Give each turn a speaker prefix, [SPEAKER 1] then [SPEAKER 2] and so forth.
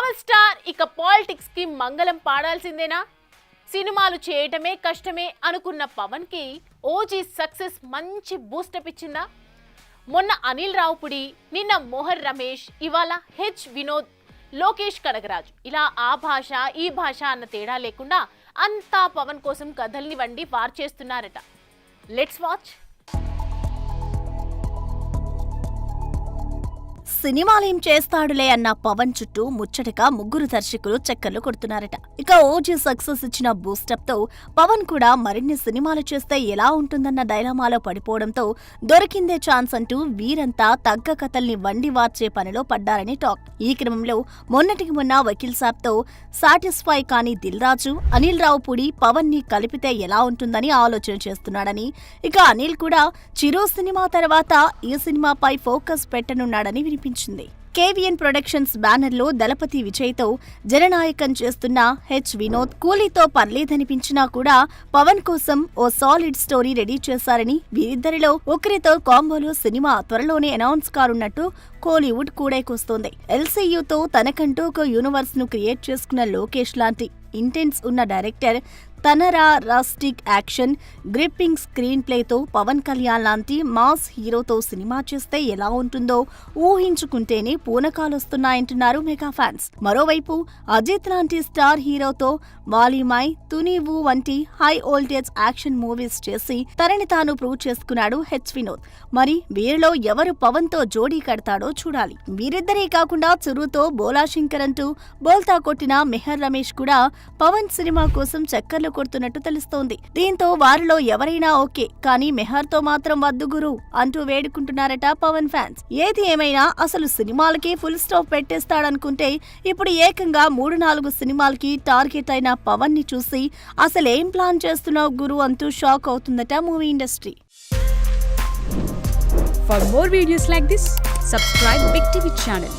[SPEAKER 1] Power star ఇక politics కి మంగళం పాడాల్సిందేనా? సినిమాలు చేయటమే కష్టమే అనుకున్న పవన్ కి ఓజీ సక్సెస్ మంచి బూస్టప్ ఇచ్చిందా? మొన్న అనిల్ రావుపుడి, నిన్న మోహన్ రమేష్, ఇవాళ హెచ్ వినోద్, లోకేష్ కనగరాజు, ఇలా ఆ భాష ఈ భాష అన్న తేడా లేకుండా అంతా పవన్ కోసం కథల్ని వండి వార్ చేస్తున్నారట. Let's watch.
[SPEAKER 2] సినిమాలేం చేస్తాడులే అన్న పవన్ చుట్టూ ముచ్చటగా ముగ్గురు దర్శకులు చక్కర్లు కొడుతున్నారట. ఇక ఓజీ సక్సెస్ ఇచ్చిన బూస్టప్ తో పవన్ కూడా మరిన్ని సినిమాలు చేస్తే ఎలా ఉంటుందన్న డైలమాలో పడిపోవడంతో దొరికిందే ఛాన్స్ అంటూ వీరంతా తగ్గ కథల్ని వండి వార్చే పనిలో పడ్డారని టాక్. ఈ క్రమంలో మొన్నటికి మొన్న వకీల్ సాబ్ తో సాటిస్ఫై కాని దిల్ రాజు, అనిల్ రావుపుడి పవన్ ని కలిపితే ఎలా ఉంటుందని ఆలోచన చేస్తున్నాడని, ఇక అనిల్ కూడా చిరు సినిమా తర్వాత ఈ సినిమాపై ఫోకస్ పెట్టనున్నాడని వినిపించింది. కేవీఎన్ ప్రొడక్షన్స్ బ్యానర్ లో దళపతి విజయ్ తో జననాయకం చేస్తున్న హెచ్ వినోద్ కూలీతో పర్లేదనిపించినా కూడా పవన్ కోసం ఓ సాలిడ్ స్టోరీ రెడీ చేశారని, వీరిద్దరిలో ఒకరితో కాంబోలో సినిమా త్వరలోనే అనౌన్స్ కానున్నట్టు కోలీవుడ్ కూడేకొస్తోంది. ఎల్సీయూతో తనకంటూ ఒక యూనివర్స్ ను క్రియేట్ చేసుకున్న లోకేష్ లాంటి ఇంటెన్స్ ఉన్న డైరెక్టర్ తనరా రాస్టిక్ యాక్షన్ గ్రిప్పింగ్ స్క్రీన్ ప్లేతో పవన్ కళ్యాణ్ లాంటి మాస్ హీరోతో సినిమా చేస్తే ఎలా ఉంటుందో ఊహించుకుంటేనే పూనకాలొస్తున్నాయంటున్నారు మెగా ఫ్యాన్స్. మరోవైపు అజిత్ లాంటి స్టార్ హీరోతో వాలీమై, తునీవు వంటి హై వోల్టేజ్ యాక్షన్ మూవీస్ చేసి తనని తాను ప్రూవ్ చేసుకున్నాడు హెచ్ వినోద్. మరి వీరిలో ఎవరు పవన్ తో జోడీ కడతాడో చూడాలి. వీరిద్దరే కాకుండా చిరుతో బోలా శంకర్ అంటూ బోల్తా కొట్టిన మెహర్ రమేష్ కూడా పవన్ సినిమా కోసం చక్కర్లు కొడుతున్నట్టు తెలుస్తోంది. దీంతో వారిలో ఎవరైనా ఓకే, కానీ మెహర్ తో మాత్రం వద్దు గురు అంటూ వేడుకుంటున్నారట పవన్ ఫ్యాన్స్. ఏది ఏమైనా అసలు సినిమాలకి ఫుల్ స్టాప్ పెట్టేస్తాడనుకుంటే ఇప్పుడు ఏకంగా 3-4 సినిమాలకి టార్గెట్ అయిన పవన్ ని చూసి అసలేం ప్లాన్ చేస్తున్నావు గురు అంటూ షాక్ అవుతుందట movie industry.
[SPEAKER 3] For more videos like this, subscribe Big TV channel.